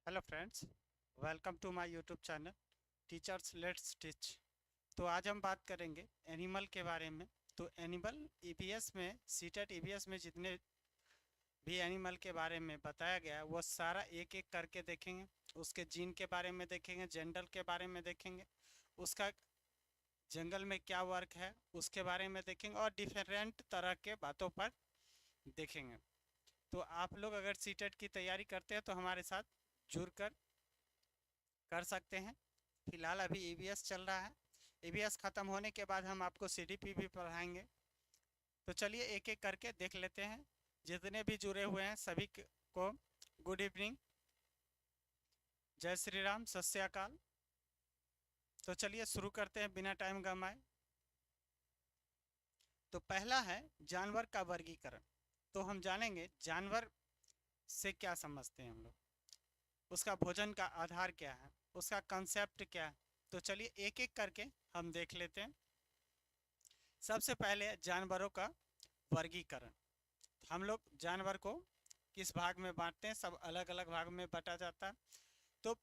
Hello friends, welcome to my YouTube channel teachers let's teach. तो आज हम बात करेंगे एनिमल के बारे में। तो एनिमल ईवीएस में सीटेट ईवीएस में जितने भी एनिमल के बारे में बताया गया है वो सारा एक एक करके देखेंगे। उसके जीन के बारे में देखेंगे, जेंडर के बारे में देखेंगे, उसका जंगल में क्या वर्क है उसके बारे में देखेंगे और डिफरेंट तरह के बातों पर देखेंगे। तो आप लोग अगर सीटेट की तैयारी करते हैं तो हमारे साथ जुड़कर कर सकते हैं। फिलहाल अभी ईवीएस चल रहा है। ईवीएस ख़त्म होने के बाद हम आपको सीडीपी भी पढ़ाएंगे। तो चलिए एक एक करके देख लेते हैं। जितने भी जुड़े हुए हैं सभी को गुड इवनिंग, जय श्री राम, सत श्री अकाल। तो चलिए शुरू करते हैं बिना टाइम गंवाए। तो पहला है जानवर का वर्गीकरण। तो हम जानेंगे जानवर से क्या समझते हैं हम लोग, उसका भोजन का आधार क्या है, उसका कंसेप्ट क्या है। तो चलिए एक एक करके हम देख लेते हैं। सबसे पहले जानवरों का वर्गीकरण। हम लोग जानवर को किस भाग में बांटते हैं, सब अलग अलग भाग में बांटा जाता है। तो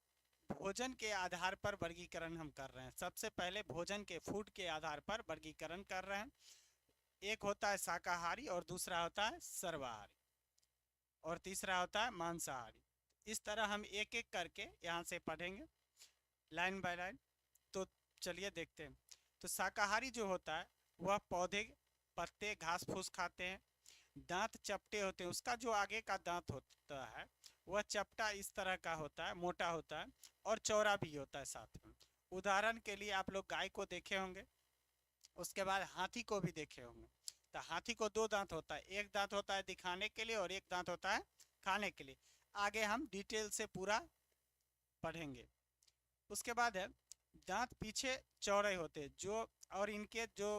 भोजन के आधार पर वर्गीकरण हम कर रहे हैं। सबसे पहले भोजन के फूड के आधार पर वर्गीकरण कर रहे हैं। एक होता है शाकाहारी और दूसरा होता है सर्वाहारी और तीसरा होता है मांसाहारी। इस तरह हम एक एक करके यहाँ से पढ़ेंगे लाइन बाय लाइन। तो चलिए देखते हैं। तो शाकाहारी जो होता है वह पौधे, पत्ते, घास फूस खाते हैं। दांत चपटे होते हैं, उसका जो आगे का दांत होता है वह चपटा इस तरह का होता है, मोटा होता है और चौड़ा भी होता है साथ में। उदाहरण के लिए आप लोग गाय को देखे होंगे, उसके बाद हाथी को भी देखे होंगे। तो हाथी को दो दांत होता है, एक दांत होता है दिखाने के लिए और एक दांत होता है खाने के लिए। आगे हम डिटेल से पूरा पढ़ेंगे। उसके बाद है दांत पीछे चौड़े होते हैं जो, और इनके जो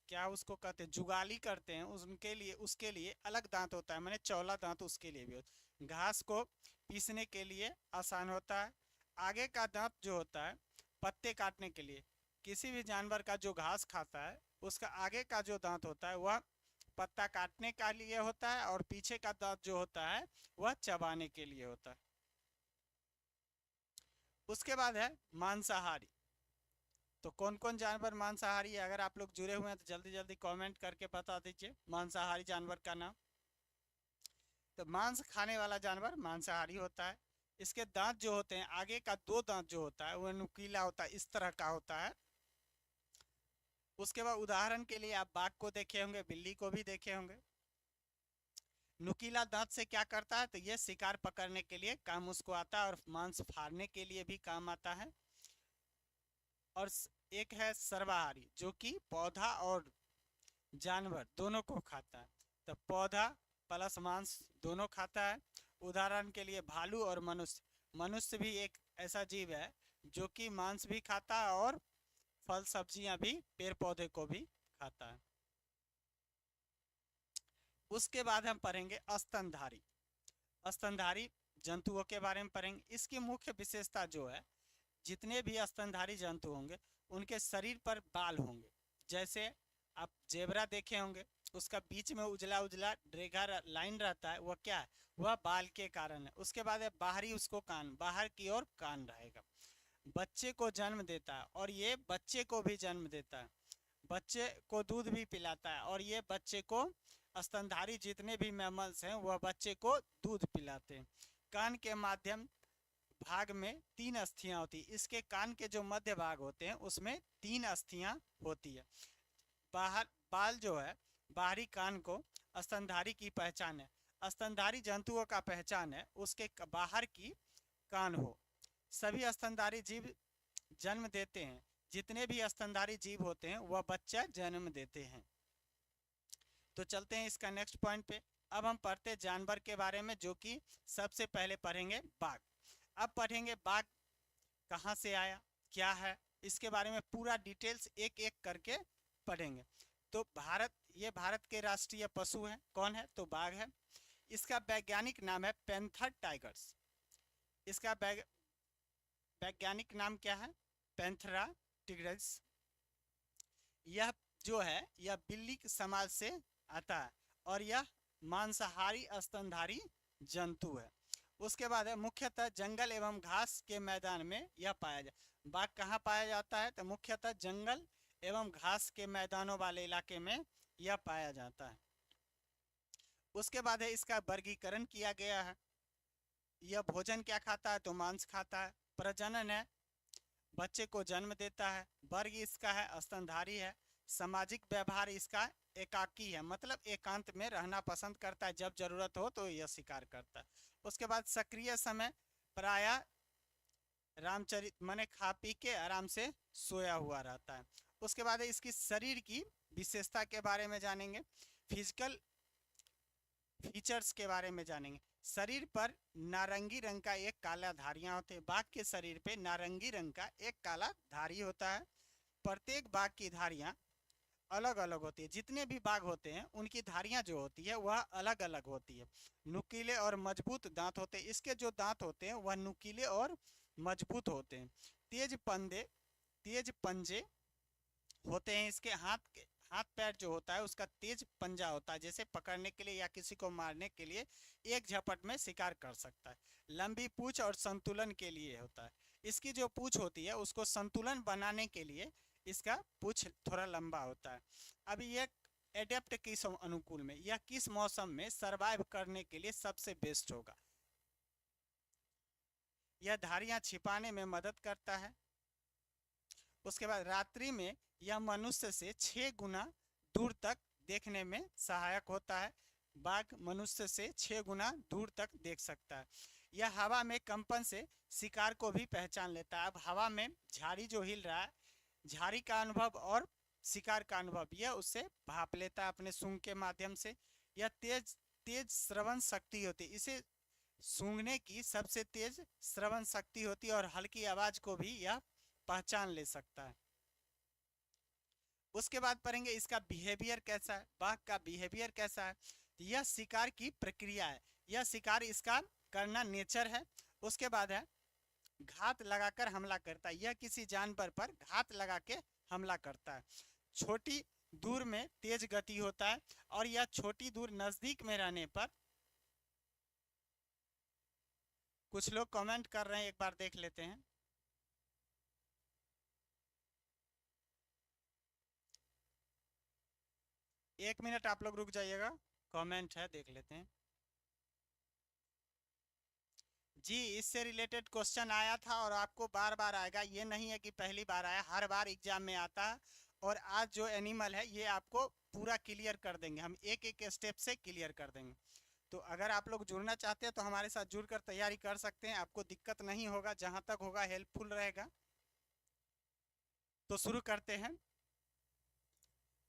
क्या उसको कहते हैं जुगाली करते हैं उनके लिए, उसके लिए अलग दांत होता है, मैंने चौला दांत उसके लिए भी होता है। घास को पीसने के लिए आसान होता है। आगे का दांत जो होता है पत्ते काटने के लिए। किसी भी जानवर का जो घास खाता है उसका आगे का जो दांत होता है वह पत्ता काटने के लिए होता है और पीछे का दांत जो होता है वह चबाने के लिए होता है। उसके बाद है मांसाहारी। तो कौन कौन जानवर मांसाहारी है, अगर आप लोग जुड़े हुए हैं तो जल्दी जल्दी कमेंट करके बता दीजिए मांसाहारी जानवर का नाम। तो मांस खाने वाला जानवर मांसाहारी होता है। इसके दांत जो होते हैं, आगे का दो दांत जो होता है वह नुकीला होता है, इस तरह का होता है। उसके बाद उदाहरण के लिए आप बाघ को देखे होंगे, बिल्ली को भी देखे होंगे। नुकीला दांत से क्या करता है, तो ये शिकार पकड़ने के लिए काम उसको आता है और मांस फाड़ने के लिए भी काम आता है। और एक है सर्वाहारी जो कि पौधा और जानवर दोनों को खाता है। तो पौधा प्लस मांस दोनों खाता है। उदाहरण के लिए भालू और मनुष्य। मनुष्य भी एक ऐसा जीव है जो कि मांस भी खाता है और फल सब्जियां भी, पेड़ पौधे को भी खाता है। उसके बाद हम पढ़ेंगे स्तनधारी। स्तनधारी जंतुओं के बारे में पढ़ेंगे। इसकी मुख्य विशेषता जो है, जितने भी स्तनधारी जंतु होंगे उनके शरीर पर बाल होंगे। जैसे आप जेबरा देखे होंगे, उसका बीच में उजला उजला रेखा लाइन रहता है, वह क्या है, वह बाल के कारण है। उसके बाद है बाहरी, उसको कान, बाहर की ओर कान रहेगा। बच्चे को जन्म देता है और ये बच्चे को भी जन्म देता है। बच्चे को दूध भी पिलाता है और ये बच्चे को, स्तनधारी जितने भी मैमल्स हैं वह बच्चे को दूध पिलाते हैं। कान के माध्यम भाग में तीन अस्थियां होती है। इसके कान के जो मध्य भाग होते हैं उसमें तीन अस्थियां होती है। बाहर बाल जो है, बाहरी कान को स्तनधारी की पहचान है। स्तनधारी जंतुओं का पहचान है उसके बाहर की कान हो। सभी स्तनधारी जीव जन्म देते हैं। जितने भी स्तनधारी जीव होते हैं वह बच्चा जन्म देते हैं। तो चलते हैं इसका नेक्स्ट पॉइंट पे। अब हम पढ़ते जानवर के बारे में, जो कि सबसे पहले पढ़ेंगे बाघ। अब पढ़ेंगे बाघ कहाँ से आया, क्या है, इसके बारे में पूरा डिटेल्स एक एक करके पढ़ेंगे। तो भारत, ये भारत के राष्ट्रीय पशु हैं। कौन है, तो बाघ है। इसका वैज्ञानिक नाम है पैंथर टाइगर्स। इसका वैज्ञानिक नाम क्या है, पैंथरा टिग्रिस। यह जो है यह बिल्ली समाज से आता है और यह मांसाहारी स्तनधारी जंतु है। उसके बाद है मुख्यतः जंगल एवं घास के मैदान में यह पाया जाए। बाघ कहाँ पाया जाता है? तो मुख्यतः जंगल एवं घास के मैदानों वाले इलाके में यह पाया जाता है। उसके बाद है इसका वर्गीकरण किया गया है। यह भोजन क्या खाता है? तो मांस खाता है। प्रजनन है, बच्चे को जन्म देता है। वर्ग इसका है स्तनधारी है। सामाजिक व्यवहार इसका एकाकी है, मतलब एकांत में रहना पसंद करता है, जब जरूरत हो तो यह शिकार करता है। उसके बाद सक्रिय समय प्रायः रामचरित माने खा पी के आराम से सोया हुआ रहता है। उसके बाद इसकी शरीर की विशेषता के बारे में जानेंगे, फिजिकल फीचर्स के बारे में जानेंगे। शरीर पर नारंगी रंग का एक काला धारियां होते हैं। बाघ के शरीर पे नारंगी रंग का एक काला धारी होता है। प्रत्येक बाघ की धारियां अलग अलग होती है। जितने भी बाघ होते हैं उनकी धारियां जो होती है वह अलग अलग होती है। नुकीले और मजबूत दांत होते हैं। इसके जो दांत होते हैं वह नुकीले और मजबूत होते हैं। तेज पंजे होते हैं। इसके हाथ पैर जो होता है उसका तेज पंजा होता है, जैसे पकड़ने के लिए या किसी को मारने के लिए एक झपट में शिकार कर सकता है। लंबी पूंछ और संतुलन के लिए होता है। इसकी जो पूंछ होती है उसको संतुलन बनाने के लिए इसका पूंछ थोड़ा लंबा होता है। अब ये एडेप्ट किस अनुकूल में, यह किस मौसम में सरवाइव करने के लिए सबसे बेस्ट होगा? यह धारियां छिपाने में मदद करता है। उसके बाद रात्रि में यह मनुष्य से 6 गुना दूर तक देखने में सहायक होता है। बाघ मनुष्य से 6 गुना दूर तक देख सकता है। यह हवा में कंपन से शिकार को भी पहचान लेता है। अब हवा में झाड़ी जो हिल रहा है, झाड़ी का अनुभव और शिकार का अनुभव यह उससे भाप लेता है अपने सूंघ के माध्यम से। यह तेज श्रवण शक्ति होती है। इसे सूंघने की सबसे तेज श्रवण शक्ति होती है और हल्की आवाज को भी यह पहचान ले सकता है। उसके बाद पढ़ेंगे इसका बिहेवियर कैसा है, बाघ का बिहेवियर कैसा है। यह शिकार की प्रक्रिया है, यह शिकार इसका करना नेचर है। उसके बाद है घात लगाकर हमला करता है। यह किसी जानवर पर घात लगा के हमला करता है। छोटी दूर में तेज गति होता है और यह छोटी दूर नजदीक में रहने पर, कुछ लोग कमेंट कर रहे हैं, एक बार देख लेते हैं। एक मिनट आप लोग रुक जाइएगा, कमेंट है देख लेते हैं। जी, इससे रिलेटेड क्वेश्चन आया था और आपको बार बार आएगा, ये नहीं है कि पहली बार आया, हर बार एग्जाम में आता है। और आज जो एनिमल है ये आपको पूरा क्लियर कर देंगे, हम एक एक स्टेप से क्लियर कर देंगे। तो अगर आप लोग जुड़ना चाहते हैं तो हमारे साथ जुड़कर तैयारी कर सकते हैं, आपको दिक्कत नहीं होगा, जहां तक होगा हेल्पफुल रहेगा। तो शुरू करते हैं।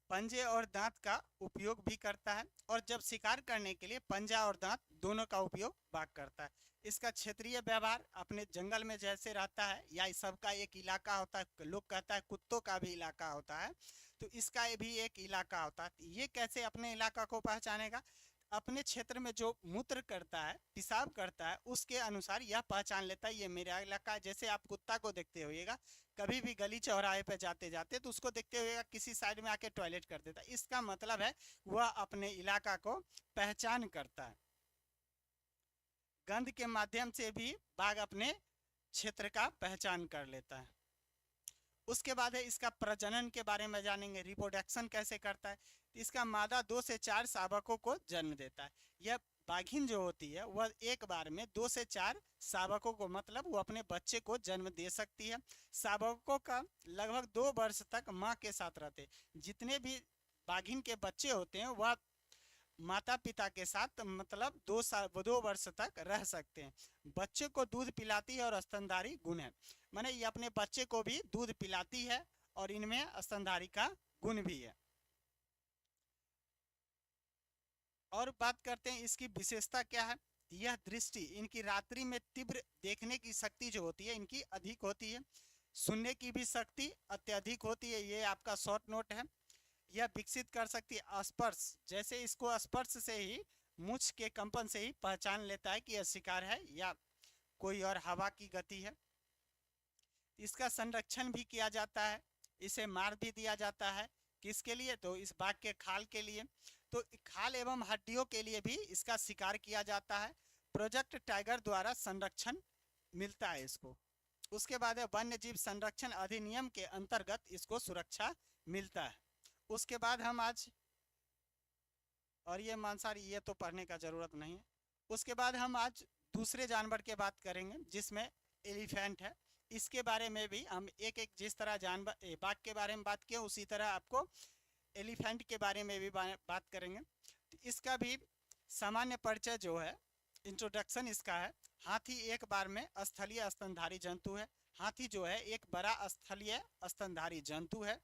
पंजे और दांत का उपयोग भी करता है और जब शिकार करने के लिए पंजा और दांत दोनों का उपयोग बाघ करता है। इसका क्षेत्रीय व्यवहार अपने जंगल में जैसे रहता है या सबका एक इलाका होता है, लोग कहता है कुत्तों का भी इलाका होता है, तो इसका भी एक इलाका होता है। ये कैसे अपने इलाका को पहचानेगा? अपने क्षेत्र में जो मूत्र करता है, पेशाब करता है, उसके अनुसार यह पहचान लेता है ये मेरा इलाका है। जैसे आप कुत्ता को देखते होइएगा, कभी भी गली चौराहे पे जाते जाते तो उसको देखते हुए किसी साइड में आके टॉयलेट कर देता है। इसका मतलब है वह अपने इलाका को पहचान करता है। गंध के माध्यम से भी बाघ अपने क्षेत्र का पहचान कर लेता है। उसके बाद है इसका प्रजनन के बारे में जानेंगे, रिप्रोडक्शन कैसे करता है। इसका मादा 2 से 4 शावकों को जन्म देता है। यह बाघिन जो होती है वह एक बार में 2 से 4 शावकों को, मतलब वो अपने बच्चे को जन्म दे सकती है। शावकों का लगभग 2 वर्ष तक माँ के साथ रहते। जितने भी बाघिन के बच्चे होते हैं वह माता पिता के साथ मतलब 2 वर्ष तक रह सकते हैं। बच्चे को दूध पिलाती है और स्तनधारी गुण है, माने ये अपने बच्चे को भी दूध पिलाती है और इनमें स्तनधारी का गुण भी है। और बात करते हैं इसकी विशेषता क्या है। यह दृष्टि, इनकी रात्रि में तीव्र देखने की शक्ति जो होती है इनकी अधिक होती है। सुनने की भी शक्ति अत्यधिक होती है, ये आपका शॉर्ट नोट है। यह विकसित कर सकती है स्पर्श, जैसे इसको स्पर्श से ही, मूंछ के कंपन से ही पहचान लेता है कि यह शिकार है या कोई और हवा की गति है। इसका संरक्षण भी किया जाता है, इसे मार भी दिया जाता है। किसके लिए? तो इस बाघ के खाल के लिए। तो खाल एवं हड्डियों के लिए भी इसका शिकार किया जाता है। प्रोजेक्ट टाइगर द्वारा संरक्षण मिलता है इसको। उसके बाद है वन्य जीव संरक्षण अधिनियम के अंतर्गत इसको सुरक्षा मिलता है। उसके बाद हम आज, और ये मानसार ये तो पढ़ने का ज़रूरत नहीं है। उसके बाद हम आज दूसरे जानवर के बात करेंगे जिसमें एलिफेंट है। इसके बारे में भी हम एक एक जिस तरह जानवर बाघ के बारे में बात किए उसी तरह आपको एलिफेंट के बारे में भी बात करेंगे। तो इसका भी सामान्य परिचय जो है, इंट्रोडक्शन इसका है। हाथी एक बार में स्थलीय स्तनधारी जंतु है। हाथी जो है एक बड़ा स्थलीय स्तनधारी जंतु है।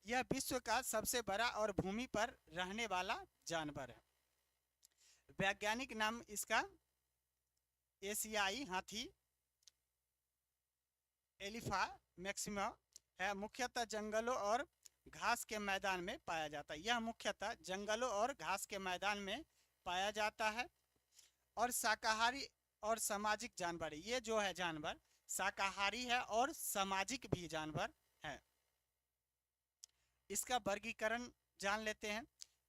यह विश्व का सबसे बड़ा और भूमि पर रहने वाला जानवर है। वैज्ञानिक नाम इसका एशियाई हाथी एलिफा मैक्सिमा है। मुख्यतः जंगलों और घास के मैदान में पाया जाता है। यह मुख्यतः जंगलों और घास के मैदान में पाया जाता है और शाकाहारी और सामाजिक जानवर है। ये जो है जानवर शाकाहारी है और सामाजिक भी जानवर है। इसका वर्गीकरण जान लेते हैं।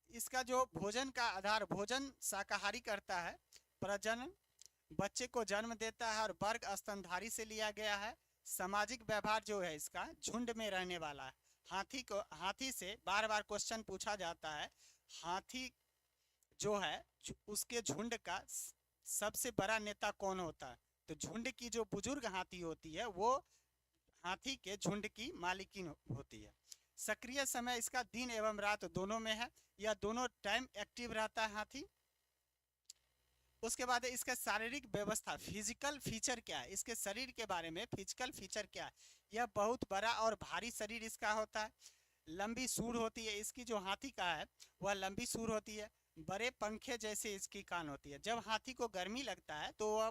इसका जो भोजन का आधार, भोजन शाकाहारी करता है, प्रजनन, बच्चे को जन्म देता है और वर्ग स्तनधारी से लिया गया है। सामाजिक व्यवहार जो है इसका झुंड में रहने वाला है। हाथी से बार बार क्वेश्चन पूछा जाता है, हाथी जो है उसके झुंड का सबसे बड़ा नेता कौन होता है? तो झुंड की जो बुजुर्ग हाथी होती है वो हाथी के झुंड की मालिकिन होती है। सक्रिय समय इसका दिन एवं रात दोनों में है। यह दोनों टाइम एक्टिव रहता है हाथी। उसके बाद इसका शारीरिक व्यवस्था, फिजिकल फीचर क्या है, इसके शरीर के बारे में फिजिकल फीचर क्या है। यह बहुत बड़ा और भारी शरीर इसका होता है। लंबी सूंड होती है इसकी, जो हाथी का है वह लंबी सूंड होती है। बड़े पंखे जैसे इसकी कान होती है। जब हाथी को गर्मी लगता है तो वह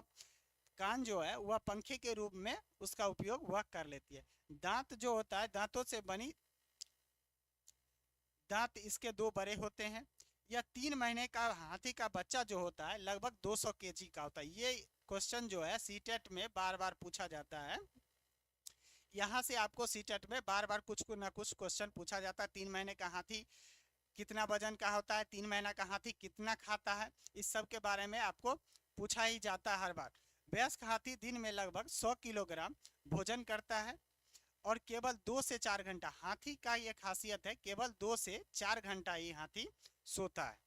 कान जो है वह पंखे के रूप में उसका उपयोग वह कर लेती है। दांत जो होता है, दांतों से बनी, दांत इसके दो बड़े होते हैं। यह 3 महीने का हाथी का बच्चा जो होता है लगभग 200 केजी का होता है। ये क्वेश्चन जो है सीटेट में बार बार पूछा जाता है। यहाँ से आपको सीटेट में बार बार कुछ ना कुछ क्वेश्चन पूछा जाता है। 3 महीने का हाथी कितना वजन का होता है, 3 महीना का हाथी कितना खाता है, इस सब के बारे में आपको पूछा ही जाता है हर बार। वयस्क हाथी दिन में लगभग 100 किलोग्राम भोजन करता है और केवल 2 से 4 घंटा, हाथी का ये खासियत है, केवल 2 से 4 घंटा ही हाथी सोता है।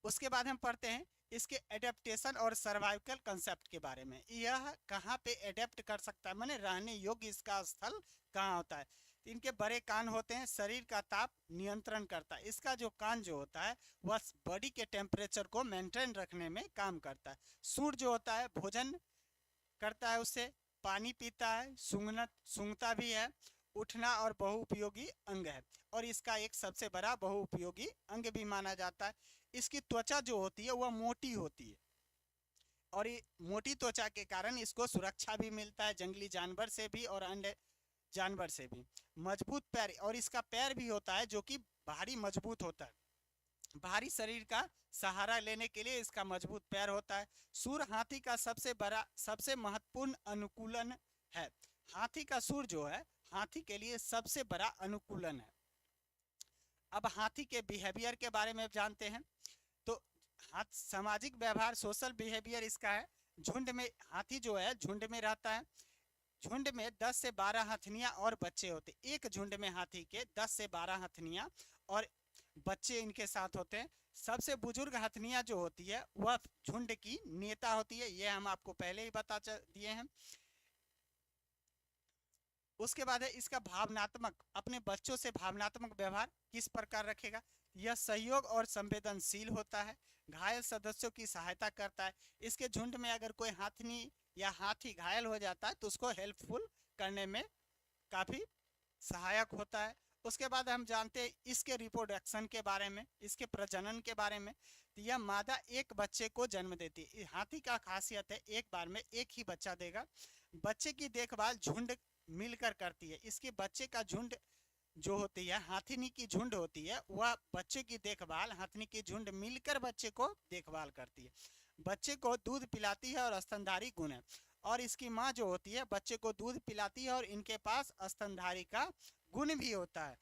उसके बाद हम पढ़ते हैं इसके एडेप्टेशन और सर्वाइवल कंसेप्ट के बारे में। यह कहाँ पे एडेप्ट कर सकता है, माने रहने योग्य इसका स्थल कहाँ होता है। इनके बड़े कान होते हैं, शरीर का ताप नियंत्रण करता है। इसका जो कान जो होता है वह बॉडी के टेम्परेचर को मेंटेन रखने में काम करता है। सूंड जो होता है भोजन करता है, उससे पानी पीता है, सूंघता भी है, उठना और बहुउपयोगी अंग है और इसका एक सबसे बड़ा बहुउपयोगी अंग भी माना जाता है। इसकी त्वचा जो होती है वह मोटी होती है और ये मोटी त्वचा के कारण इसको सुरक्षा भी मिलता है जंगली जानवर से भी और अन्य जानवर से भी। मजबूत पैर, और इसका पैर भी होता है जो कि भारी मजबूत होता है। भारी शरीर का सहारा लेने के लिए इसका मजबूत पैर होता है। सूर हाथी का सबसे महत्वपूर्ण अनुकूलन है। हाथी का सूर जो है हाथी के लिए सबसे बड़ा अनुकूलन है। अब हाथी के बिहेवियर के बारे में जानते हैं। तो सामाजिक व्यवहार, सोशल बिहेवियर इसका है। झुंड में हाथी जो है झुंड में रहता है। झुंड में 10 से 12 हथनियां और बच्चे होते हैं। एक झुंड में हाथी के 10 से 12 हथनियां और बच्चे इनके साथ होते हैं। सबसे बुजुर्ग हथनियां जो होती है वह झुंड की नेता होती है। यह हम आपको पहले ही बता दिए हैं। उसके बाद है इसका भावनात्मक, अपने बच्चों से भावनात्मक व्यवहार किस प्रकार रखेगा। यह सहयोग और संवेदनशील होता है। घायल सदस्यों की सहायता करता है। इसके झुंड में अगर कोई हाथनी या हाथी घायल हो जाता है तो उसको हेल्पफुल करने में काफ़ी सहायक होता है। उसके बाद हम जानते हैं इसके रिप्रोडक्शन के बारे में, इसके प्रजनन के बारे में। तो यह मादा एक बच्चे को जन्म देती है। हाथी का खासियत है एक बार में एक ही बच्चा देगा। बच्चे की देखभाल झुंड मिलकर करती है। इसके बच्चे का झुंड जो होती है, हाथनी की झुंड होती है, वह बच्चे की देखभाल हाथनी की झुंड मिलकर बच्चे को देखभाल करती है। बच्चे को दूध पिलाती है और स्तनधारी गुण है। और इसकी माँ जो होती है बच्चे को दूध पिलाती है और इनके पास स्तनधारी का गुण भी होता है।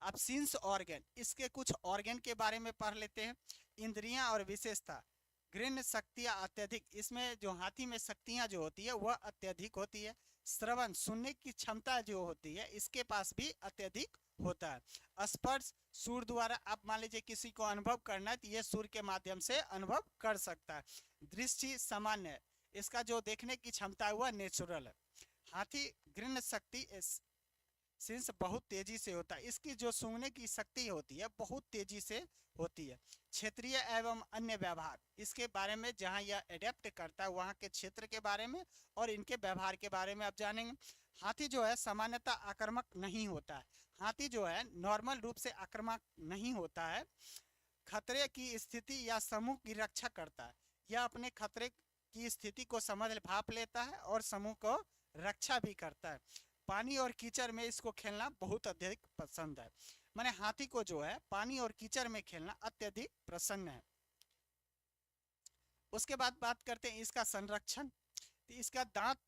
अब सिंस ऑर्गन, इसके कुछ ऑर्गन के बारे में पढ़ लेते हैं। इंद्रियां और विशेषता, घृण शक्तियां अत्यधिक, इसमें जो हाथी में शक्तियां जो होती है वह अत्यधिक होती है। श्रवण, सुनने की क्षमता जो होती है इसके पास भी अत्यधिक होता है। स्पर्श, सूर्य द्वारा, आप मान लीजिए किसी को अनुभव करना है तो ये सूर्य के माध्यम से अनुभव कर सकता है। दृष्टि सामान्य है, इसका जो देखने की क्षमता है वह नेचुरल है। हाथी घृण शक्ति सेंस बहुत तेजी से होता है, इसकी जो सूंघने की शक्ति होती है बहुत तेजी से होती है। क्षेत्रीय एवं अन्य व्यवहार, इसके बारे में जहां यह एडेप्ट करता है वहां के क्षेत्र के बारे में और इनके व्यवहार के बारे में आप जानेंगे। हाथी जो है सामान्यतः आक्रामक नहीं होता है, हाथी जो है नॉर्मल रूप से आक्रामक नहीं होता है। खतरे की स्थिति या समूह की रक्षा करता है, यह अपने खतरे की स्थिति को समझ भाप लेता है और समूह को रक्षा भी करता है। पानी और कीचड़ में इसको खेलना बहुत अधिक पसंद है, माने हाथी को जो है पानी और कीचड़ में खेलना अत्यधिक प्रसन्न है। उसके बाद बात करते हैं इसका संरक्षण। तो इसका दांत,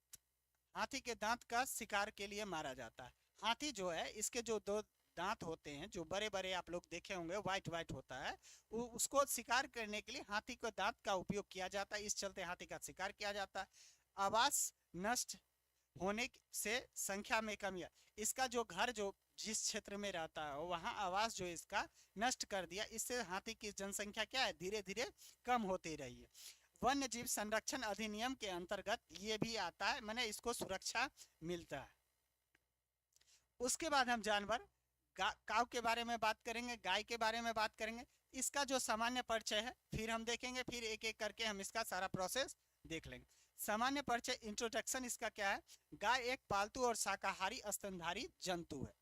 हाथी के दांत का शिकार के लिए मारा जाता है। हाथी जो है इसके जो दो दांत होते हैं जो बड़े बड़े आप लोग देखे होंगे व्हाइट व्हाइट होता है, उसको शिकार करने के लिए हाथी के दांत का उपयोग किया जाता है, इस चलते हाथी का शिकार किया जाता है। आवास नष्ट होने से संख्या में कमी है, इसका जो घर जो जिस क्षेत्र में रहता है वहां आवास जो इसका नष्ट कर दिया, इससे हाथी की जनसंख्या क्या है धीरे धीरे कम होती रही है। वन्य जीव संरक्षण अधिनियम के अंतर्गत ये भी आता है, मैंने इसको सुरक्षा मिलता है। उसके बाद हम जानवर काऊ के बारे में बात करेंगे, गाय के बारे में बात करेंगे। इसका जो सामान्य परिचय है फिर हम देखेंगे, फिर एक एक करके हम इसका सारा प्रोसेस देख लेंगे। सामान्य परिचय इंट्रोडक्शन इसका क्या है। गाय एक पालतू और शाकाहारी स्तनधारी जंतु है,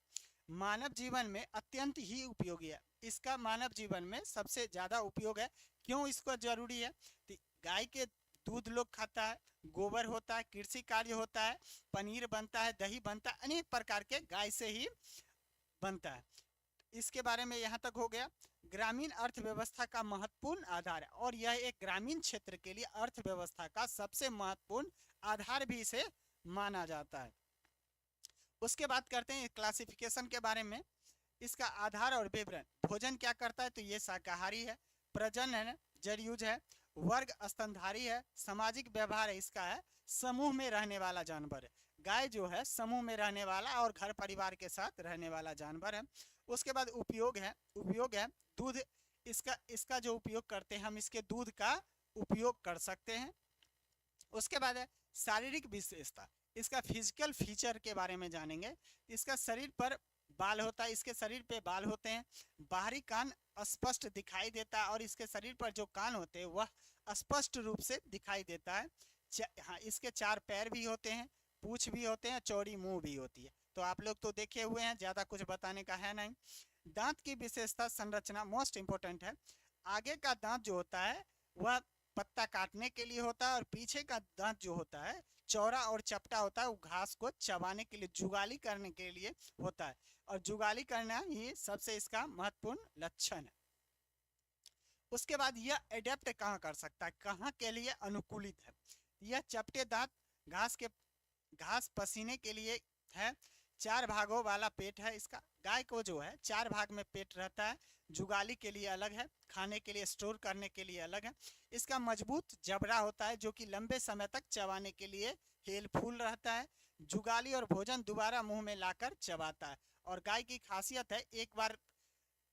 मानव जीवन में अत्यंत ही उपयोगी है। इसका मानव जीवन में सबसे ज्यादा उपयोग है। क्यों इसको जरूरी है, तो गाय के दूध लोग खाता है, गोबर होता है, कृषि कार्य होता है, पनीर बनता है, दही बनता है, अनेक प्रकार के गाय से ही बनता है। इसके बारे में यहाँ तक हो गया। ग्रामीण अर्थव्यवस्था का महत्वपूर्ण आधार है और यह एक ग्रामीण क्षेत्र के लिए अर्थव्यवस्था का सबसे महत्वपूर्ण आधार भी इसे माना जाता है। उसके बाद करते हैं क्लासिफिकेशन के बारे में। इसका आधार और विवरण, भोजन क्या करता है तो ये शाकाहारी है, प्रजनन जरयुज है, वर्ग स्तनधारी है, सामाजिक व्यवहार है इसका है, समूह में रहने वाला जानवर है। गाय जो है समूह में रहने वाला और घर परिवार के साथ रहने वाला जानवर है। उसके बाद उपयोग है दूध, इसका जो उपयोग करते हैं हम इसके दूध का उपयोग कर सकते हैं। उसके बाद है शारीरिक विशेषता, इसका फिजिकल फीचर के बारे में जानेंगे। इसका शरीर पर बाल होता है, इसके शरीर पे बाल होते हैं, बाहरी कान स्पष्ट दिखाई देता है और इसके शरीर पर जो कान होते हैं वह स्पष्ट रूप से दिखाई देता है। हाँ, इसके 4 पैर भी होते हैं, पूंछ भी होते हैं, चौड़ी मुंह भी होती है। तो आप लोग तो देखे हुए हैं, ज्यादा कुछ बताने का है नहीं। दांत की विशेषता संरचना मोस्ट इंपोर्टेंट है। आगे का दांत जो होता है वह पत्ता काटने के लिए होता है और पीछे का दांत जो होता है चौड़ा और चपटा होता है, वो घास को चबाने के लिए, जुगाली करने के लिए होता है और जुगाली करना ही सबसे इसका महत्वपूर्ण लक्षण है। उसके बाद यह एडेप्ट कहाँ कर सकता है, कहाँ के लिए अनुकूलित है। यह चपटे दांत घास पसीने के लिए है। 4 भागों वाला पेट है इसका। गाय को जो है 4 भाग में पेट रहता है, जुगाली के लिए अलग है, खाने के लिए स्टोर करने के लिए अलग है। इसका मजबूत जबड़ा होता है जो कि लंबे समय तक चबाने के लिए हेल्पफुल रहता है। जुगाली और भोजन दोबारा मुंह में लाकर चबाता है और गाय की खासियत है एक बार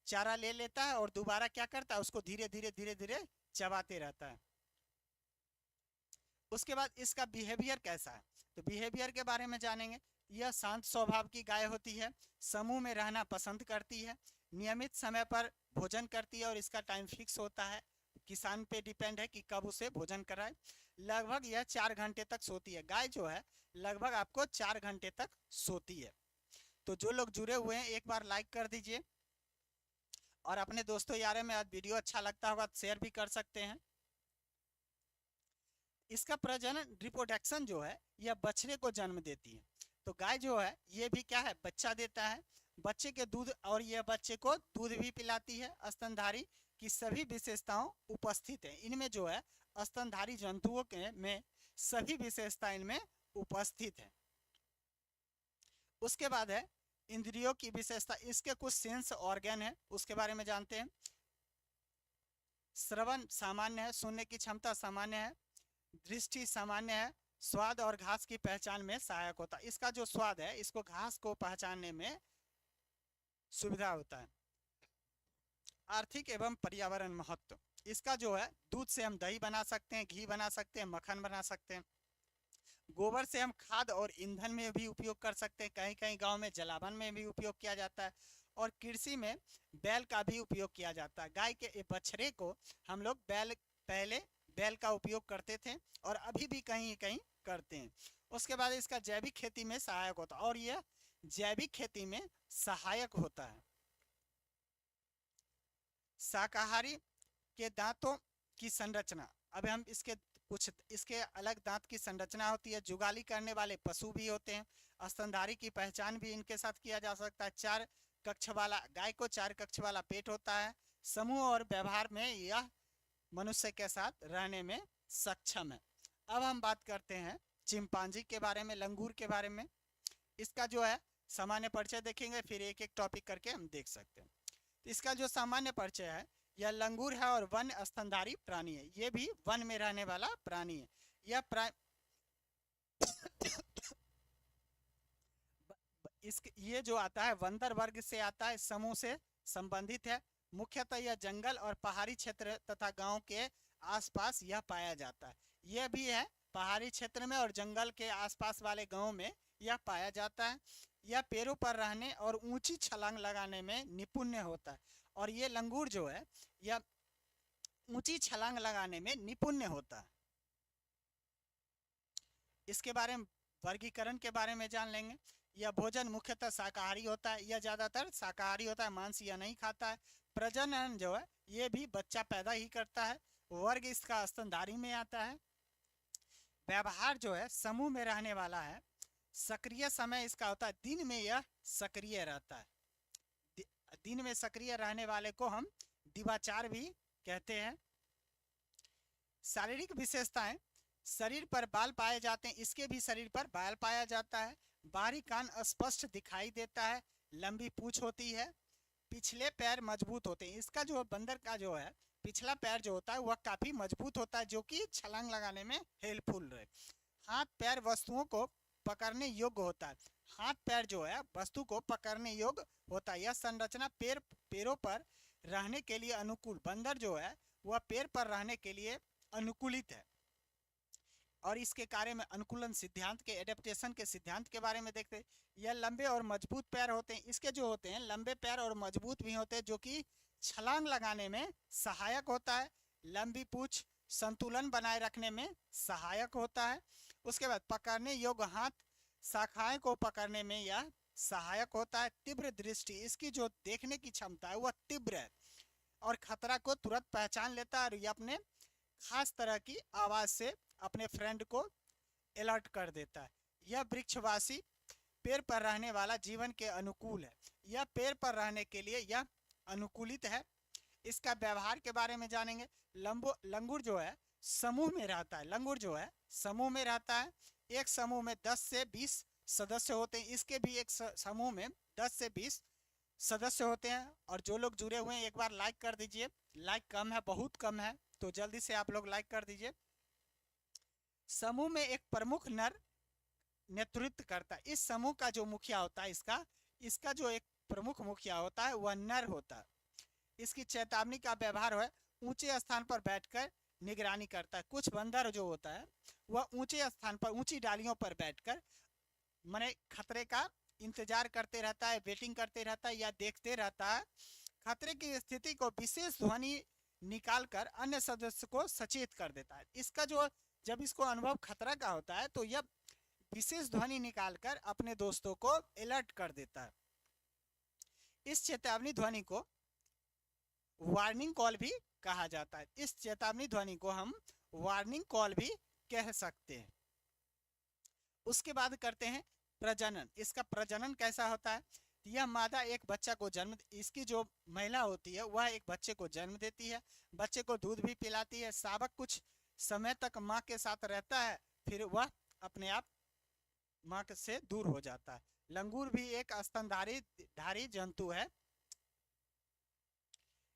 चारा ले लेता है और दोबारा क्या करता है उसको धीरे धीरे चबाते रहता है। उसके बाद इसका बिहेवियर कैसा है, तो बिहेवियर के बारे में जानेंगे। यह शांत स्वभाव की गाय होती है, समूह में रहना पसंद करती है, नियमित समय पर भोजन करती है और इसका टाइम फिक्स होता है, किसान पे डिपेंड है कि कब उसे भोजन कराए। लगभग यह 4 घंटे तक सोती है। गाय जो है लगभग आपको 4 घंटे तक सोती है। तो जो लोग जुड़े हुए हैं एक बार लाइक कर दीजिए और अपने दोस्तों यारों में आज वीडियो अच्छा लगता होगा तो शेयर भी कर सकते हैं। इसका प्रजनन रिप्रोडक्शन जो है यह बछड़े को जन्म देती है। तो गाय जो है ये भी क्या है बच्चा देता है, बच्चे के दूध और यह बच्चे को दूध भी पिलाती है। स्तनधारी की सभी विशेषताओं उपस्थित है, इनमें जो है स्तनधारी जंतुओं के में सभी विशेषता इनमें उपस्थित है। उसके बाद है इंद्रियों की विशेषता, इसके कुछ सेंस ऑर्गन है, उसके बारे में जानते हैं। श्रवण सामान्य है, सुनने की क्षमता सामान्य है, दृष्टि सामान्य है, स्वाद और घास की पहचान में सहायक होता है। इसका जो स्वाद है, इसको घास को पहचानने में सुविधा होता है। आर्थिक एवं पर्यावरण महत्व, इसका जो है दूध से हम दही बना सकते हैं, घी बना सकते हैं, मक्खन बना सकते हैं। गोबर से हम खाद और ईंधन में भी उपयोग कर सकते हैं, कहीं कहीं गांव में जलावन में भी उपयोग किया जाता है। और कृषि में बैल का भी उपयोग किया जाता है। गाय के बछड़े को हम लोग पहले बैल का उपयोग करते थे और अभी भी कहीं कहीं करते हैं। उसके बाद इसका जैविक खेती में सहायक होता है, और यह जैविक खेती में सहायक होता है। शाकाहारी के दांतों की संरचना, अब हम इसके अलग दांत की संरचना होती है। जुगाली करने वाले पशु भी होते हैं। स्तनधारी की पहचान भी इनके साथ किया जा सकता है। 4 कक्ष वाला, गाय को 4 कक्ष वाला पेट होता है। समूह और व्यवहार में यह मनुष्य के साथ रहने में सक्षम है। अब हम बात करते हैं चिंपांजी के बारे में, लंगूर के बारे में। इसका जो है सामान्य परिचय देखेंगे, फिर एक एक टॉपिक करके हम देख सकते हैं। इसका जो सामान्य परिचय है, यह लंगूर है और वन स्तनधारी प्राणी है। ये भी वन में रहने वाला प्राणी है। यह ये जो आता है बंदर वर्ग से आता है, समूह से संबंधित है। मुख्यतः यह जंगल और पहाड़ी क्षेत्र तथा गांव के आसपास यह पाया जाता है। यह भी है पहाड़ी क्षेत्र में और जंगल के आसपास वाले गांव में यह पाया जाता है। यह पेड़ों पर रहने और ऊंची छलांग लगाने में निपुण होता है। और ये लंगूर जो है, यह ऊंची छलांग लगाने में निपुण होता है। इसके बारे में वर्गीकरण के बारे में जान लेंगे। यह भोजन मुख्यतः शाकाहारी होता है। यह ज्यादातर शाकाहारी होता है, मांस यह नहीं खाता है। प्रजनन जो है, ये भी बच्चा पैदा ही करता है। वर्ग इसका स्तनधारी में आता है। व्यवहार जो है, समूह में रहने वाला है। सक्रिय समय इसका होता है, दिन में यह सक्रिय रहता है। दिन में सक्रिय रहने वाले को हम दिवाचार भी कहते हैं। शारीरिक विशेषताएं, शरीर पर बाल पाए जाते हैं, इसके भी शरीर पर बाल पाया जाता है। बाहरी कान स्पष्ट दिखाई देता है। लंबी पूंछ होती है। पिछले पैर मजबूत होते हैं। इसका जो बंदर का जो है पिछला पैर जो होता है वह काफी मजबूत होता है, जो कि छलांग लगाने में हेल्पफुल रहे। हाथ पैर वस्तुओं को पकड़ने योग्य होता है। हाथ पैर जो है वस्तु को पकड़ने योग्य होता है। यह संरचना पैरों पर रहने के लिए अनुकूल, बंदर जो है वह पैर पर रहने के लिए अनुकूलित है। और इसके कार्य में अनुकूलन सिद्धांत के, एडेप्टेशन के सिद्धांत के बारे में देखते हैं। यह लंबे और मजबूत पैर होते हैं। इसके जो होते हैं लंबे पैर और मजबूत भी होते हैं, जो कि छलांग लगाने में सहायक होता है। लंबी पूंछ संतुलन बनाए रखने में सहायक होता है। उसके बाद पकड़ने योग्य हाथ, शाखाएं को पकड़ने में यह सहायक होता है। तीव्र दृष्टि, इसकी जो देखने की क्षमता है वह तीव्र है और खतरा को तुरंत पहचान लेता है और यह अपने खास तरह की आवाज से अपने फ्रेंड को अलर्ट कर देता है। यह वृक्षवासी, पेड़ पर रहने वाला, जीवन के अनुकूल है। यह पेड़ पर रहने के लिए यह अनुकूलित है। इसका व्यवहार के बारे में जानेंगे। लंगूर जो है समूह में रहता है। लंगूर जो है समूह में रहता है। एक समूह में 10 से 20 सदस्य होते हैं। इसके भी एक समूह में 10 से 20 सदस्य होते हैं। और जो लोग जुड़े हुए हैं एक बार लाइक कर दीजिए। लाइक कम है, बहुत कम है, तो जल्दी से आप लोग लाइक कर दीजिए। समूह में एक प्रमुख नर नेतृत्व करता है। इस समूह का जो मुखिया होता है, इसका जो एक प्रमुख मुखिया होता है वह नर होता है। इसकी चेतावनी का व्यवहार है, ऊंचे स्थान पर बैठकर निगरानी करता है। कुछ बंदर जो होता है वह ऊंचे स्थान पर, ऊंची डालियों पर बैठकर माने खतरे का इंतजार करते रहता है, वेटिंग करते रहता है या देखते रहता है। खतरे की स्थिति को विशेष ध्वनि निकालकर अन्य सदस्य को सचेत कर देता है। इसका जो जब इसको अनुभव खतरा का होता है तो यह विशेष ध्वनि निकालकर अपने दोस्तों को अलर्ट कर देता है। इस चेतावनी ध्वनि को वार्निंग कॉल भी कहा जाता है। इस चेतावनी ध्वनि को हम वार्निंग कॉल भी कह सकते हैं। उसके बाद करते हैं प्रजनन। इसका प्रजनन कैसा होता है? यह मादा एक बच्चा को जन्म, इसकी जो महिला होती है वह एक बच्चे को जन्म देती है। बच्चे को दूध भी पिलाती है। शावक कुछ समय तक माँ के साथ रहता है, फिर वह अपने आप माँ से दूर हो जाता है। लंगूर भी एक स्तनधारी धारी जंतु है।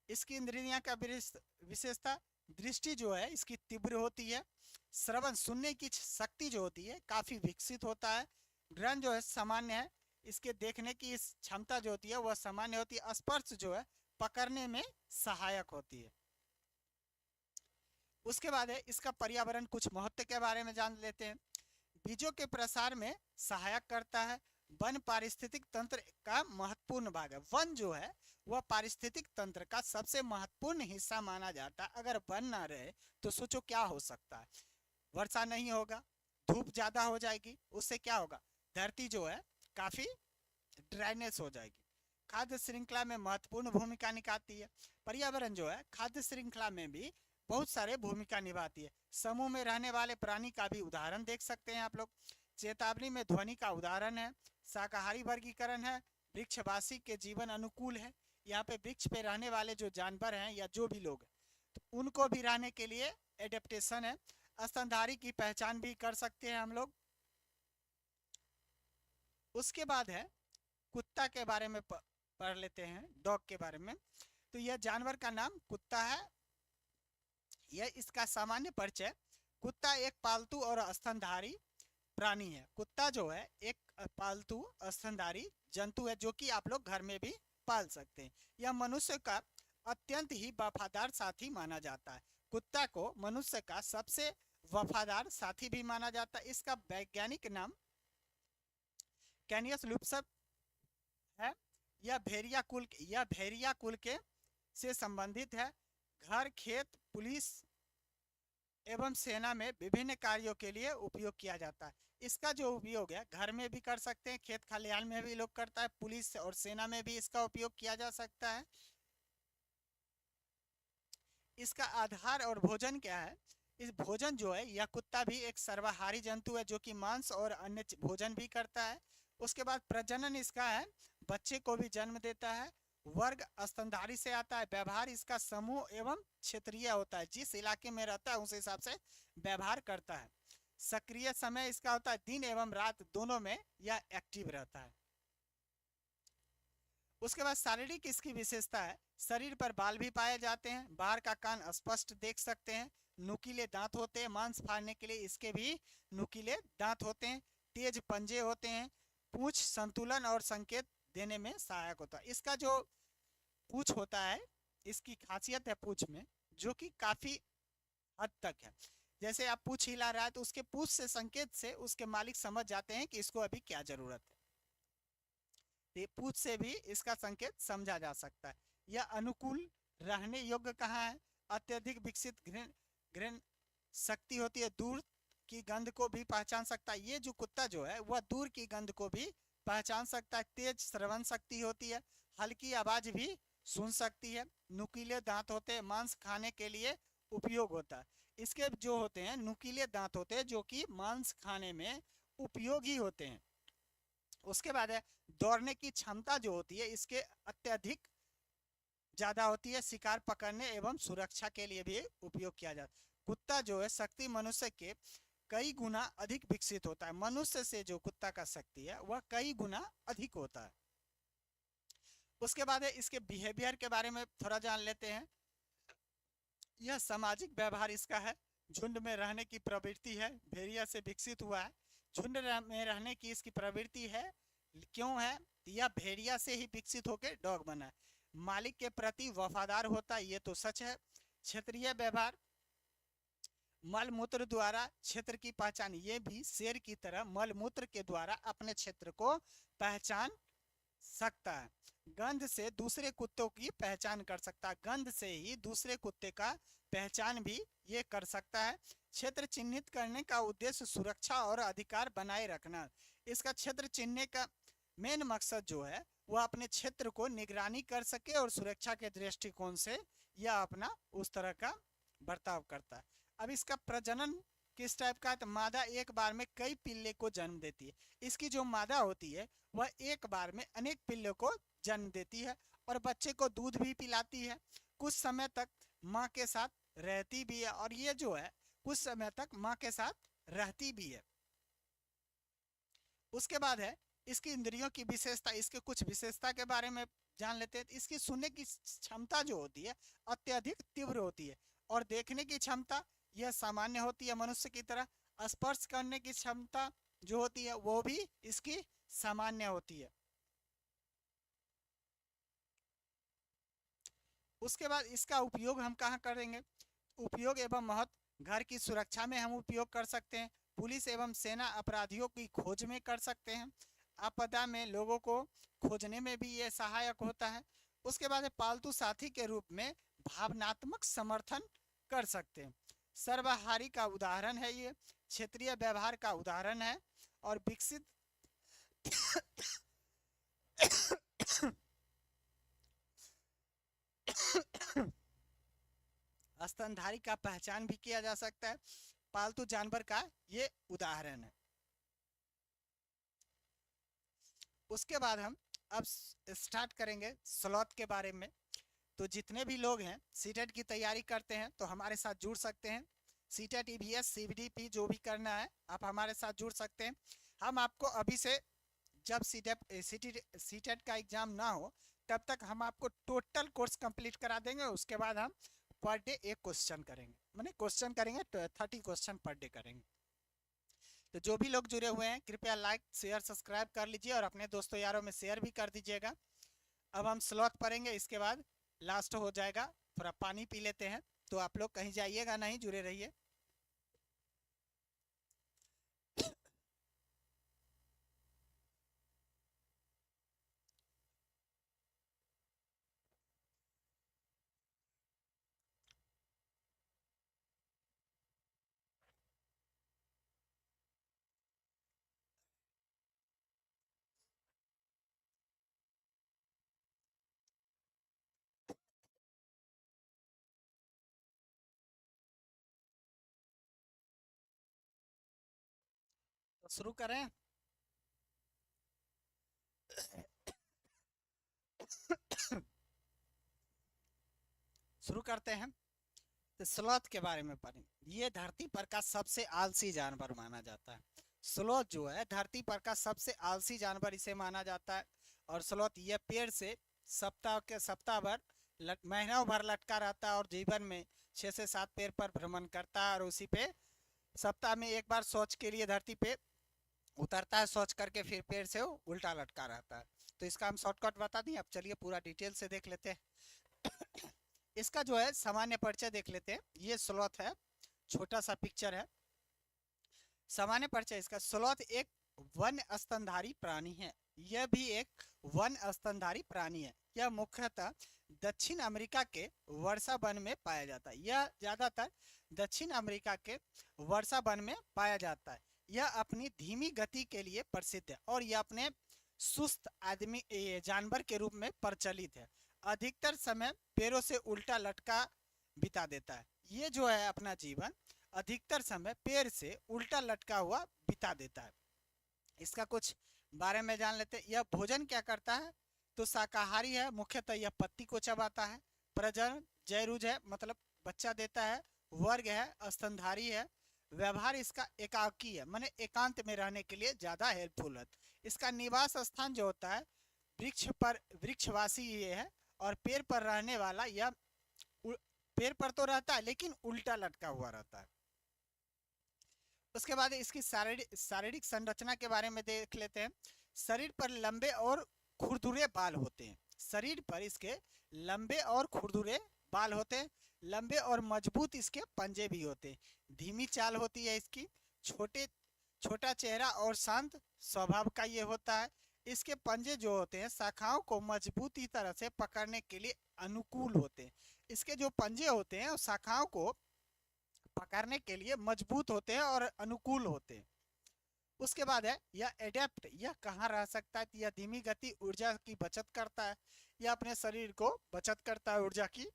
इसकी इंद्रियां का विशेषता, दृष्टि जो है इसकी तीव्र होती है। श्रवण, सुनने की शक्ति जो होती है काफी विकसित होता है। ग्रहण जो है सामान्य है। इसके देखने की इस क्षमता जो होती है वह सामान्य होती है। स्पर्श जो है पकड़ने में सहायक होती है। उसके बाद है इसका पर्यावरण, कुछ महत्व के बारे में जान लेते हैं। बीजों के प्रसार में सहायक करता है। वन पारिस्थितिक तंत्र का महत्वपूर्ण भाग है। वन जो है वह पारिस्थितिक तंत्र का सबसे महत्वपूर्ण हिस्सा माना जाता है। अगर वन ना रहे तो सोचो क्या हो सकता है। वर्षा नहीं होगा, धूप ज्यादा हो जाएगी, उससे क्या होगा, धरती जो है काफी ड्राइनेस हो जाएगी। खाद्य श्रृंखला में महत्वपूर्ण भूमिका निभाती है। पर्यावरण जो है खाद्य श्रृंखला में भी बहुत सारे भूमिका निभाती है। समूह में रहने वाले प्राणी का भी उदाहरण देख सकते हैं आप लोग। चेतावनी में ध्वनि का उदाहरण है। शाकाहारी वर्गीकरण है। वृक्षवासी के जीवन अनुकूल है। यहाँ पे वृक्ष पे रहने वाले जो जानवर हैं या जो भी लोग हैं तो उनको भी रहने के लिए एडेप्टेशन है। स्तनधारी की पहचान भी कर सकते हैं हम लोग। उसके बाद है कुत्ता के बारे में पढ़ लेते हैं, डॉग के बारे में। तो यह जानवर का नाम कुत्ता है। यह इसका सामान्य परिचय, कुत्ता एक पालतू और स्तनधारी प्राणी है। कुत्ता जो है एक पालतू स्तनधारी जंतु है जो कि आप लोग घर में भी पाल सकते हैं। यह मनुष्य का अत्यंत ही वफादार साथी माना जाता है। कुत्ता को मनुष्य का सबसे वफादार साथी भी माना जाता है। इसका वैज्ञानिक नाम कैनियस लुप्सस है। यह भेड़िया कुल के से संबंधित है। घर, खेत, पुलिस एवं सेना में विभिन्न कार्यों के लिए उपयोग किया जाता है। इसका जो उपयोग है घर में भी कर सकते हैं, खेत खलिहान में भी लोग करता है, पुलिस और सेना में भी इसका उपयोग किया जा सकता है। इसका आधार और भोजन क्या है? इस भोजन जो है यह कुत्ता भी एक सर्वाहारी जंतु है जो कि मांस और अन्य भोजन भी करता है। उसके बाद प्रजनन इसका है, बच्चे को भी जन्म देता है। वर्ग स्तनधारी से आता है। व्यवहार इसका समूह एवं क्षेत्रीय होता है, जिस इलाके में रहता है उस हिसाब से व्यवहार करता है। सक्रिय समय इसका होता है दिन एवं रात दोनों में यह एक्टिव रहता है। उसके बाद शारीरिक इसकी विशेषता है, शरीर पर बाल भी पाए जाते हैं। बाहर का कान स्पष्ट देख सकते हैं। नुकीले दांत होते हैं, मांस फाड़ने के लिए इसके भी नुकीले दांत होते हैं। तेज पंजे होते हैं। पूंछ संतुलन और संकेत देने में सहायक होता है। इसका जो पूंछ होता है, इसकी खासियत है पूंछ में जो कि काफी हद तक है। जैसे आप पूंछ हिला रहा है तो उसके पूंछ से संकेत से उसके मालिक समझ जाते हैं कि इसको अभी क्या जरूरत है। पूंछ से भी इसका संकेत समझा जा सकता है। यह अनुकूल रहने योग्य कहाँ है? अत्यधिक विकसित घ्राण शक्ति होती है। दूर की गंध को भी पहचान सकता है। ये जो कुत्ता जो है वह दूर की गंध को भी पहचान सकता है। तेज श्रवण शक्ति होती है। हल्की आवाज भी सुन सकती है। नुकीले दांत होते हैं, मांस खाने के लिए उपयोग होता है। इसके जो होते हैं नुकीले दांत होते हैं जो कि मांस खाने में उपयोगी होते हैं। उसके बाद है दौड़ने की क्षमता जो होती है इसके अत्यधिक ज्यादा होती है। शिकार पकड़ने एवं सुरक्षा के लिए भी उपयोग किया जाता है। कुत्ता जो है शक्ति मनुष्य के कई गुना अधिक विकसित होता है। मनुष्य से जो कुत्ता का शक्ति है वह कई गुना अधिक होता है। उसके बाद है इसके बिहेवियर के बारे में थोड़ा जान लेते हैं। यह सामाजिक व्यवहार इसका है। झुंड में रहने की प्रवृत्ति है, भेड़िया से विकसित हुआ है। झुंड में रहने की इसकी प्रवृत्ति है। क्यों है? यह भेड़िया से ही विकसित होकर डॉग बना है। मालिक के प्रति वफादार होता है, ये तो सच है। क्षेत्रीय व्यवहार, मल मूत्र द्वारा क्षेत्र की पहचान, ये भी शेर की तरह मल मूत्र के द्वारा अपने क्षेत्र को पहचान सकता है। गंध से दूसरे कुत्तों की पहचान कर सकता है। गंध से ही दूसरे कुत्ते का पहचान भी ये कर सकता है। क्षेत्र चिन्हित करने का उद्देश्य सुरक्षा और अधिकार बनाए रखना। इसका क्षेत्र चिन्हने का मेन मकसद जो है वह अपने क्षेत्र को निगरानी कर सके और सुरक्षा के दृष्टिकोण से यह अपना उस तरह का बर्ताव करता है। अब इसका प्रजनन किस टाइप का है? तो मादा एक बार में कई पिल्ले को जन्म देती है। इसकी जो मादा होती है वह एक बार में अनेक पिल्लों को जन्म देती है और बच्चे को दूध भी पिलाती है। कुछ समय तक माँ के साथ रहती भी है और ये जो है कुछ समय तक माँ के साथ रहती भी है। उसके बाद है इसकी इंद्रियों की विशेषता, इसके कुछ विशेषता के बारे में जान लेते हैं। इसकी सुनने की क्षमता जो होती है अत्यधिक तीव्र होती है, और देखने की क्षमता यह सामान्य होती है मनुष्य की तरह। स्पर्श करने की क्षमता जो होती है वो भी इसकी सामान्य होती है। उसके बाद इसका उपयोग हम कहाँ करेंगे? उपयोग एवं महत्व, घर की सुरक्षा में हम उपयोग कर सकते हैं, पुलिस एवं सेना अपराधियों की खोज में कर सकते हैं, आपदा में लोगों को खोजने में भी ये सहायक होता है। उसके बाद पालतू साथी के रूप में भावनात्मक समर्थन कर सकते हैं। सर्वहारी का उदाहरण है ये, क्षेत्रीय व्यवहार का उदाहरण है, और विकसित स्तनधारी का पहचान भी किया जा सकता है। पालतू जानवर का ये उदाहरण है। उसके बाद हम अब स्टार्ट करेंगे स्लॉथ के बारे में। तो जितने भी लोग हैं सीटेट की तैयारी करते हैं तो हमारे साथ जुड़ सकते हैं। सीटेट, ईवीएस, सीबीडीपी जो भी करना है आप हमारे साथ जुड़ सकते हैं। हम आपको अभी से, जब सीटेट का एग्जाम ना हो तब तक हम आपको टोटल कोर्स कंप्लीट करा देंगे। उसके बाद हम पर डे एक क्वेश्चन करेंगे, माने क्वेश्चन करेंगे 30 क्वेश्चन पर डे करेंगे। तो जो भी लोग जुड़े हुए हैं कृपया लाइक, शेयर, सब्सक्राइब कर लीजिए और अपने दोस्तों यारों में शेयर भी कर दीजिएगा। अब हम स्लॉथ पढ़ेंगे, इसके बाद लास्ट हो जाएगा। थोड़ा पानी पी लेते हैं। तो आप लोग कहीं जाइएगा नहीं, जुड़े रहिए। तो शुरू करें। शुरू करते हैं। तो स्लॉथ के बारे में पढ़ें। ये धरती पर का सबसे आलसी जानवर माना जाता है। स्लॉथ जो है धरती पर का सबसे आलसी जानवर इसे माना जाता है। और स्लॉथ यह पेड़ से सप्ताह भर महीनों भर लटका रहता है और जीवन में 6 से 7 पेड़ पर भ्रमण करता है, और उसी पे सप्ताह में एक बार शौच के लिए धरती पे उतरता है, शौच करके फिर पेड़ से वो उल्टा लटका रहता है। तो इसका हम शॉर्टकट बता दें। अब चलिए पूरा डिटेल से देख लेते हैं। इसका जो है सामान्य परिचय देख लेते हैं। ये स्लॉथ है, छोटा सा पिक्चर है। सामान्य परिचय इसका, स्लॉथ एक वन स्तनधारी प्राणी है। यह भी एक वन स्तनधारी प्राणी है। यह मुख्यतः दक्षिण अमेरिका के वर्षा वन में पाया जाता है। यह ज्यादातर दक्षिण अमेरिका के वर्षा वन में पाया जाता है। यह अपनी धीमी गति के लिए प्रसिद्ध है और यह अपने सुस्त आदमी जानवर के रूप में प्रचलित है। अधिकतर समय पैरों से उल्टा लटका बिता देता है। ये जो है अपना जीवन अधिकतर समय पैर से उल्टा लटका हुआ बिता देता है। इसका कुछ बारे में जान लेते हैं। यह भोजन क्या करता है? तो शाकाहारी है, मुख्यतः यह पत्ती को चबाता है। प्रजनन जयरुज है, मतलब बच्चा देता है। वर्ग है, स्तनधारी है। व्यवहार इसका एकाकी है, माने एकांत में रहने के लिए ज्यादा हेल्पफुल है। इसका निवास स्थान जो होता है वृक्षवासी ये है, और पेड़ पर रहने वाला यह पेड़ पर तो रहता है लेकिन उल्टा लटका हुआ रहता है। उसके बाद इसकी शारीरिक संरचना के बारे में देख लेते हैं। शरीर पर लंबे और खुरदुरे बाल होते हैं। शरीर पर इसके लंबे और खुरदुरे बाल होते हैं। लंबे और मजबूत इसके पंजे भी होते हैं। धीमी चाल होती है इसकी। छोटा चेहरा और शांत स्वभाव का ये होता है। इसके पंजे जो होते हैं शाखाओं को मजबूती तरह से पकड़ने के लिए अनुकूल होते हैं। इसके जो पंजे होते हैं शाखाओं को पकड़ने के लिए मजबूत होते हैं और अनुकूल होते हैं। उसके बाद है यह एडेप्ट, यह कहाँ रह सकता है? यह धीमी गति ऊर्जा की बचत करता है। यह अपने शरीर को बचत करता है ऊर्जा की।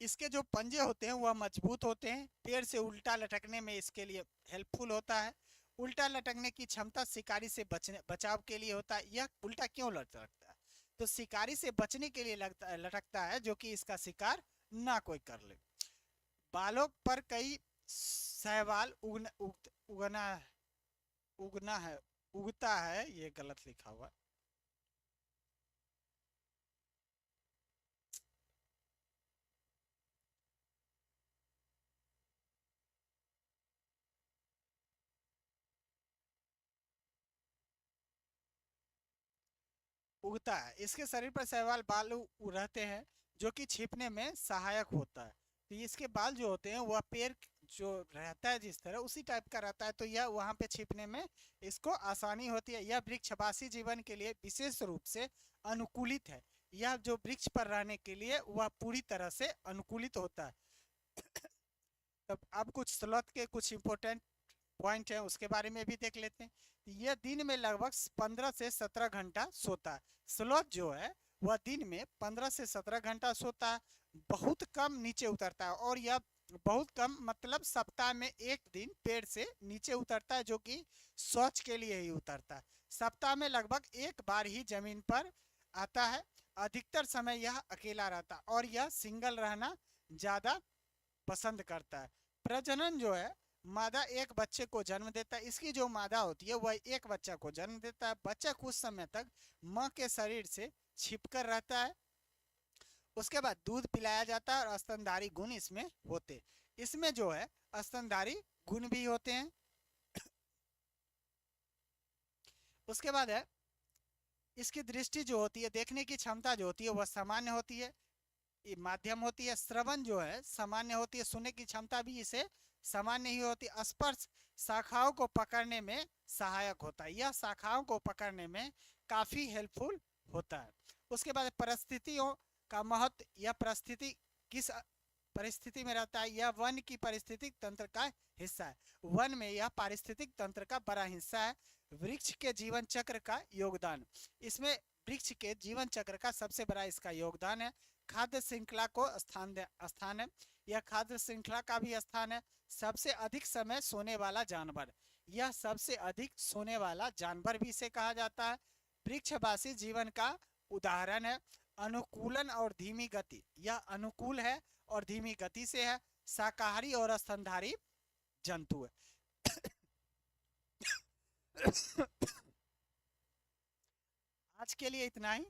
इसके जो पंजे होते हैं वह मजबूत होते हैं। पेड़ से उल्टा लटकने में इसके लिए हेल्पफुल होता है। उल्टा लटकने की क्षमता शिकारी से बचाव के लिए होता है। यह उल्टा क्यों लटकता है? तो शिकारी से बचने के लिए लटकता है, जो कि इसका शिकार ना कोई कर ले। बालों पर कई शैवाल उगना है। उगता है, ये गलत लिखा हुआ है। उगता है, इसके शरीर पर शैवाल बाल रहते हैं जो कि छिपने में सहायक होता है। तो इसके बाल जो होते हैं वह पेड़ जो रहता है जिस तरह उसी टाइप का रहता है, तो यह वहां पे छिपने में इसको आसानी होती है। यह वृक्षवासी जीवन के लिए विशेष रूप से अनुकूलित है। यह जो वृक्ष पर रहने के लिए वह पूरी तरह से अनुकूलित होता है। तब अब कुछ स्लॉथ के कुछ इंपॉर्टेंट पॉइंट है उसके बारे में भी देख लेते हैं। यह दिन में लगभग 15 से 17 घंटा सोता है। स्लॉथ जो है वह दिन में 15 से 17 घंटा सोता है, बहुत कम नीचे उतरता है। और यह बहुत कम मतलब सप्ताह में एक दिन पेड़ से नीचे उतरता है, जो कि शौच के लिए ही उतरता है। सप्ताह में लगभग एक बार ही जमीन पर आता है। अधिकतर समय यह अकेला रहता है और यह सिंगल रहना ज्यादा पसंद करता है। प्रजनन जो है, मादा एक बच्चे को जन्म देता है। इसकी जो मादा होती है वह एक बच्चा को जन्म देता है। बच्चा कुछ समय तक माँ के शरीर से छिपकर रहता है। उसके बाद दूध पिलाया जाता है और स्तनधारी गुण इसमें होते। इसमें जो है स्तनधारी गुण भी होते हैं। उसके बाद है इसकी दृष्टि जो होती है, देखने की क्षमता जो होती है वह सामान्य होती है, ये माध्यम होती है। श्रवण जो है सामान्य होती है, सुनने की क्षमता भी इसे सामान्य ही होती है। स्पर्श शाखाओं को पकड़ने में सहायक होता है, यह शाखाओं को पकड़ने में काफी हेल्पफुल होता है। उसके बाद परिस्थितियों का महत्व, यह परिस्थिति किस परिस्थिति में रहता है, यह वन की पारिस्थितिक तंत्र का हिस्सा है। वन में यह पारिस्थितिक तंत्र का बड़ा हिस्सा है। वृक्ष के जीवन चक्र का योगदान, इसमें वृक्ष के जीवन चक्र का सबसे बड़ा इसका योगदान है। खाद्य श्रृंखला को स्थान है, यह खाद्य श्रृंखला का भी स्थान है। सबसे अधिक समय सोने वाला जानवर, यह सबसे अधिक सोने वाला जानवर भी इसे कहा जाता है। वृक्षवासी जीवन का उदाहरण है। अनुकूलन और धीमी गति, यह अनुकूल है और धीमी गति से है। शाकाहारी और स्तनधारी जंतु है। आज के लिए इतना ही,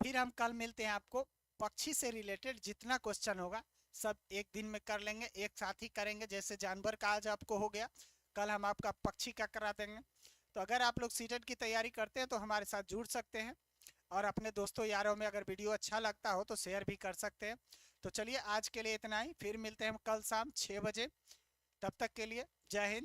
फिर हम कल मिलते हैं आपको। पक्षी से रिलेटेड जितना क्वेश्चन होगा सब एक दिन में कर लेंगे, एक साथ ही करेंगे। जैसे जानवर का आज आपको हो गया, कल हम आपका पक्षी का करा देंगे। तो अगर आप लोग सीटेट की तैयारी करते हैं तो हमारे साथ जुड़ सकते हैं, और अपने दोस्तों यारों में अगर वीडियो अच्छा लगता हो तो शेयर भी कर सकते हैं। तो चलिए आज के लिए इतना ही, फिर मिलते हैं हम कल शाम 6 बजे। तब तक के लिए जय हिंद।